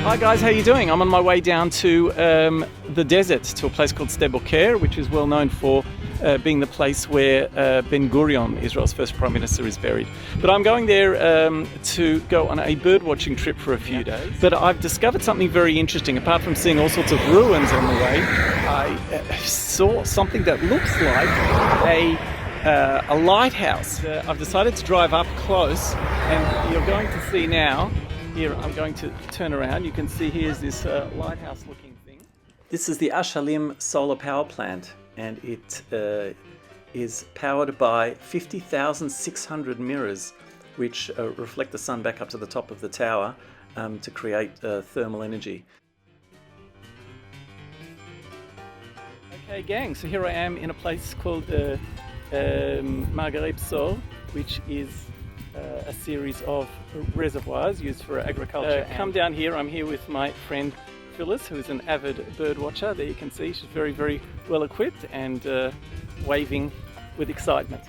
Hi guys, how you doing? I'm on my way down to the desert, to a place called Sde, which is well known for being the place where Ben Gurion, Israel's first prime minister, is buried. But I'm going there to go on a birdwatching trip for a few days. But I've discovered something very interesting. Apart from seeing all sorts of ruins on the way, I saw something that looks like a lighthouse. I've decided to drive up close, and you're going to see now. Here, I'm going to turn around. You can see here's this lighthouse looking thing. This is the Ashalim solar power plant, and it is powered by 50,600 mirrors which reflect the sun back up to the top of the tower to create thermal energy. Okay gang, so here I am in a place called migrating, which is a series of reservoirs used for agriculture. Come down here. I'm here with my friend Phyllis, who is an avid bird watcher. There you can see she's very, very well equipped and waving with excitement.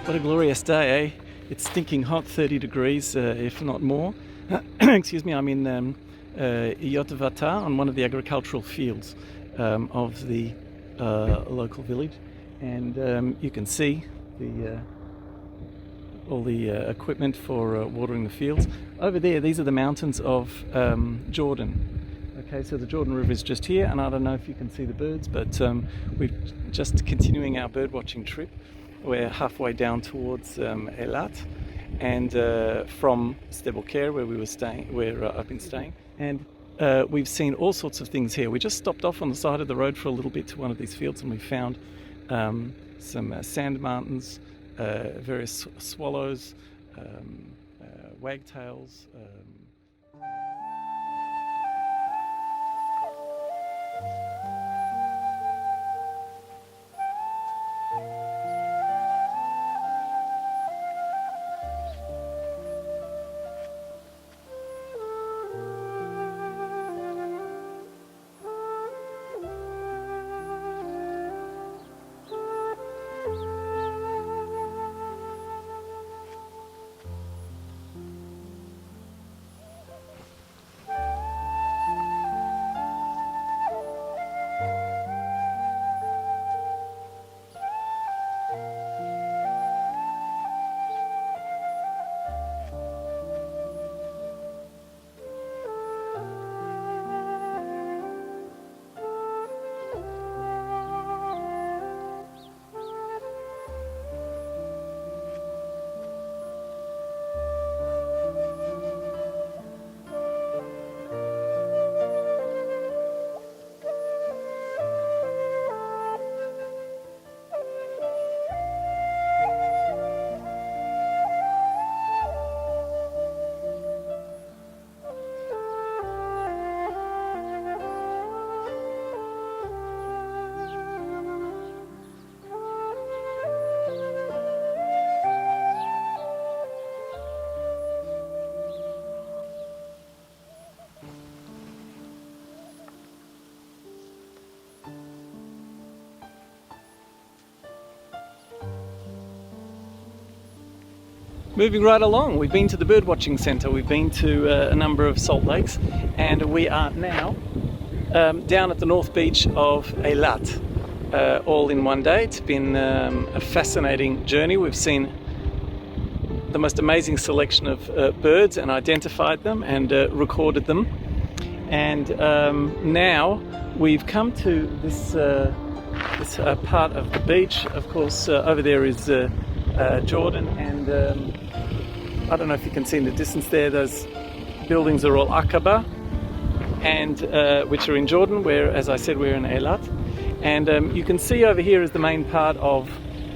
What a glorious day, eh? It's stinking hot, 30 degrees, if not more. Excuse me, I'm in Yotvata on one of the agricultural fields of the local village, and you can see all the equipment for watering the fields. Over there, these are the mountains of Jordan. Okay, so the Jordan River is just here, and I don't know if you can see the birds, but we're just continuing our bird watching trip. We're halfway down towards Eilat, and from Sde, where we were staying, where I've been staying, and we've seen all sorts of things here. We just stopped off on the side of the road for a little bit to one of these fields, and we found some sand martins, various swallows, wagtails. Moving right along, we've been to the birdwatching centre, we've been to a number of salt lakes, and we are now down at the north beach of Eilat, all in one day. It's been a fascinating journey. We've seen the most amazing selection of birds and identified them and recorded them. And now we've come to this part of the beach. Of course, over there is Jordan, and I don't know if you can see in the distance there, those buildings are all Aqaba, and which are in Jordan, where, as I said, we're in Eilat. And you can see over here is the main part of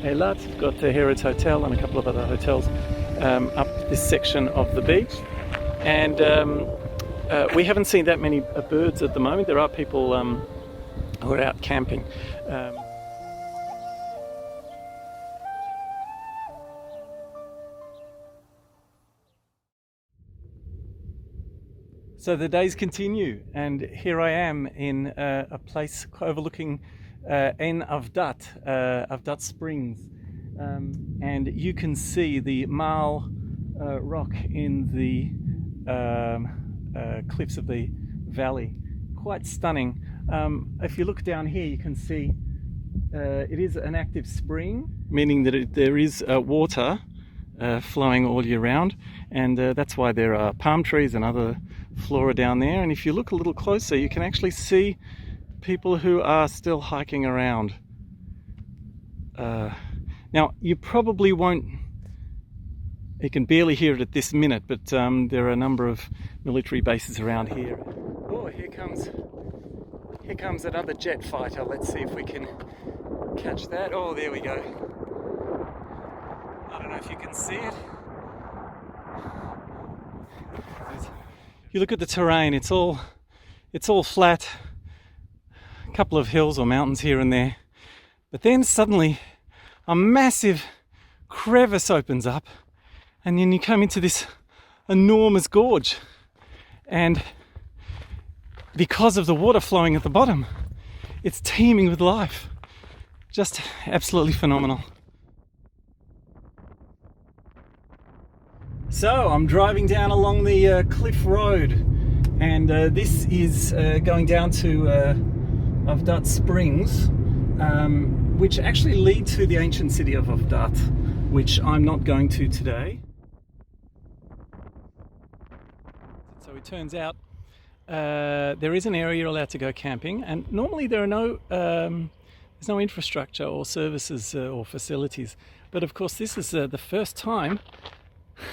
Eilat. You've got the Harrods Hotel and a couple of other hotels up this section of the beach. and we haven't seen that many birds at the moment. There are people who are out camping. So the days continue, and here I am in a place overlooking Ein Avdat Springs, and you can see the Marl rock in the cliffs of the valley. Quite stunning. If you look down here, you can see it is an active spring, meaning that there is water flowing all year round, and that's why there are palm trees and other flora down there. And if you look a little closer, you can actually see people who are still hiking around. Now, you probably won't, you can barely hear it at this minute, but there are a number of military bases around here. Oh, here comes another jet fighter. Let's see if we can catch that. Oh, there we go. I don't know if you can see it. You look at the terrain, it's all flat, a couple of hills or mountains here and there, but then suddenly a massive crevice opens up, and then you come into this enormous gorge, and because of the water flowing at the bottom, it's teeming with life. Just absolutely phenomenal. So I'm driving down along the cliff road, and this is going down to Avdat Springs, which actually lead to the ancient city of Avdat, which I'm not going to today. So it turns out there is an area you're allowed to go camping, and normally there are there's no infrastructure or services or facilities, but of course this is the first time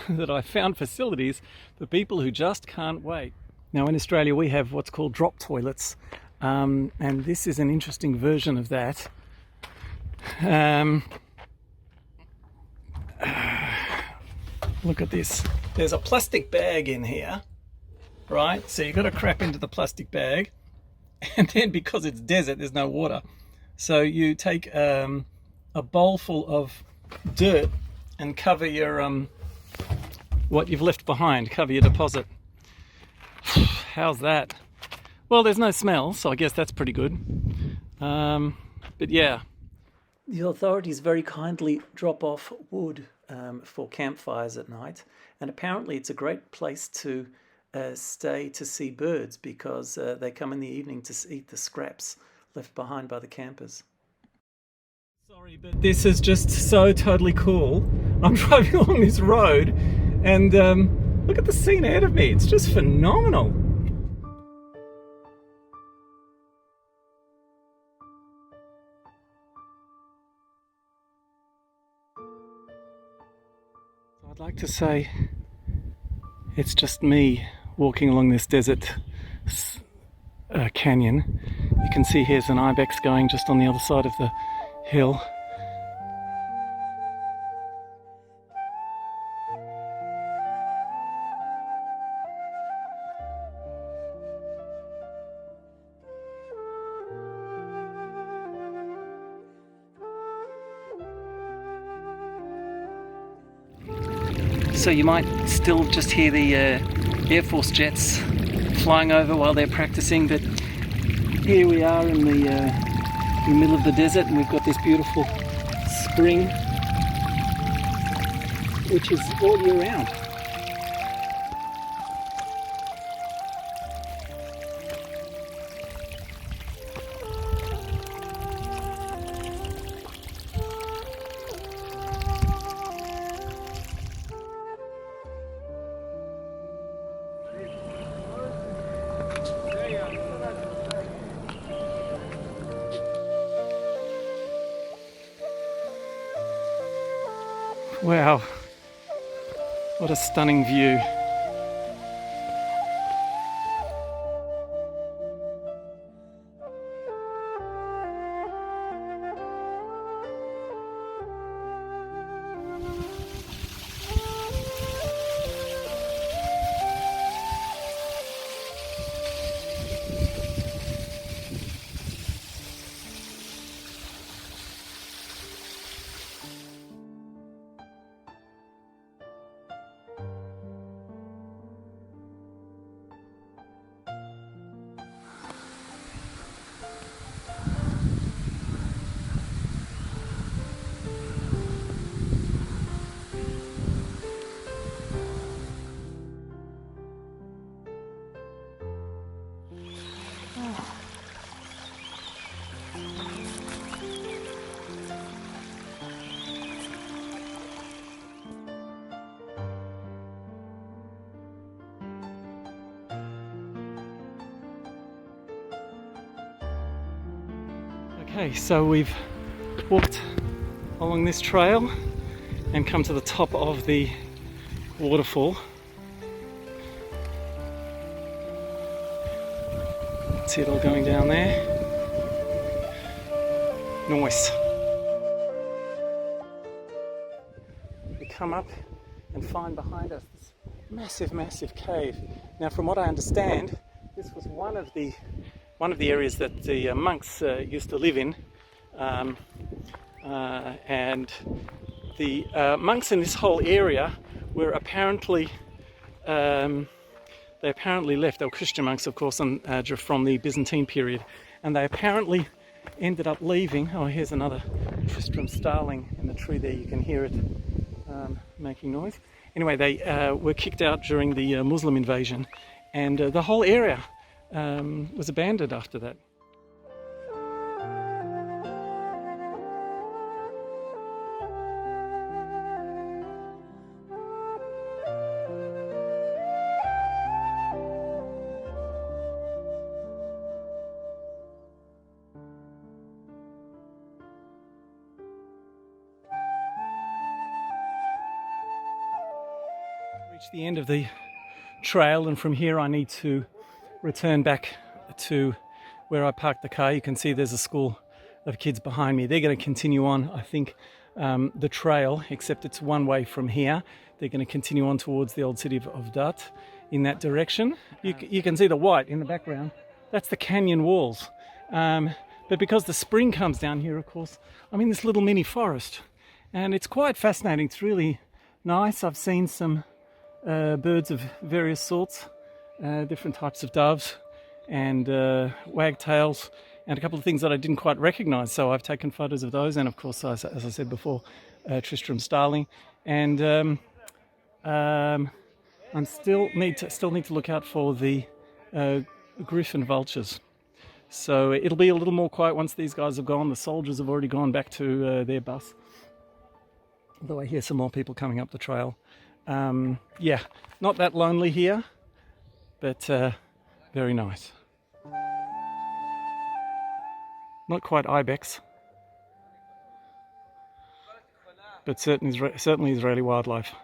that I found facilities for people who just can't wait. Now in Australia we have what's called drop toilets, and this is an interesting version of that. Look at this. There's a plastic bag in here, right? So you've got to crap into the plastic bag, and then because it's desert there's no water, so you take a bowl full of dirt and cover your what you've left behind, cover your deposit. How's that? Well, there's no smell, so I guess that's pretty good. But yeah. The authorities very kindly drop off wood for campfires at night, and apparently it's a great place to stay to see birds, because they come in the evening to eat the scraps left behind by the campers. Sorry, but this is just so totally cool. I'm driving along this road, and look at the scene ahead of me. It's just phenomenal. So I'd like to say it's just me walking along this desert canyon. You can see here's an ibex going just on the other side of the hill. So you might still just hear the Air Force jets flying over while they're practicing, but here we are in the middle of the desert, and we've got this beautiful spring which is all year round. Wow, what a stunning view. Okay, so we've walked along this trail and come to the top of the waterfall. See it all going down there. Nice. We come up and find behind us this massive cave. Now, from what I understand, this was one of the areas that the monks used to live in, and the monks in this whole area were apparently they apparently left. They were Christian monks, of course, from the Byzantine period, and they apparently ended up leaving. Oh, here's another Tristram starling in the tree there. You can hear it making noise. Anyway, they were kicked out during the Muslim invasion, and the whole area was abandoned after that. Reached the end of the trail, and from here I need to return back to where I parked the car. You can see there's a school of kids behind me. They're going to continue on, I think, the trail, except it's one way from here. They're going to continue on towards the old city of Dat in that direction. You can see the white in the background. That's the canyon walls. But because the spring comes down here, of course, I'm in this little mini forest, and it's quite fascinating. It's really nice. I've seen some birds of various sorts, different types of doves and wagtails, and a couple of things that I didn't quite recognise. So I've taken photos of those, and of course, as I said before, Tristram starling. And I still need to look out for the griffon vultures. So it'll be a little more quiet once these guys have gone. The soldiers have already gone back to their bus. Although I hear some more people coming up the trail. Yeah, not that lonely here, but very nice. Not quite ibex, but certainly Israeli wildlife.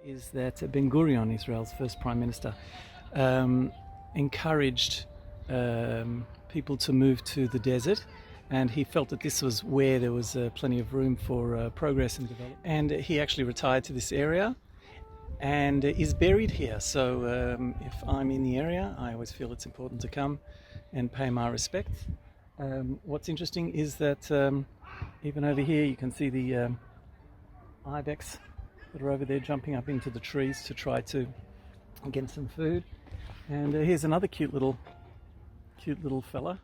Is that Ben Gurion, Israel's first prime minister, encouraged people to move to the desert, and he felt that this was where there was plenty of room for progress and development. And he actually retired to this area and is buried here. So if I'm in the area, I always feel it's important to come and pay my respects. What's interesting is that even over here you can see the ibex that are over there jumping up into the trees to try to get some food. And here's another cute little fella.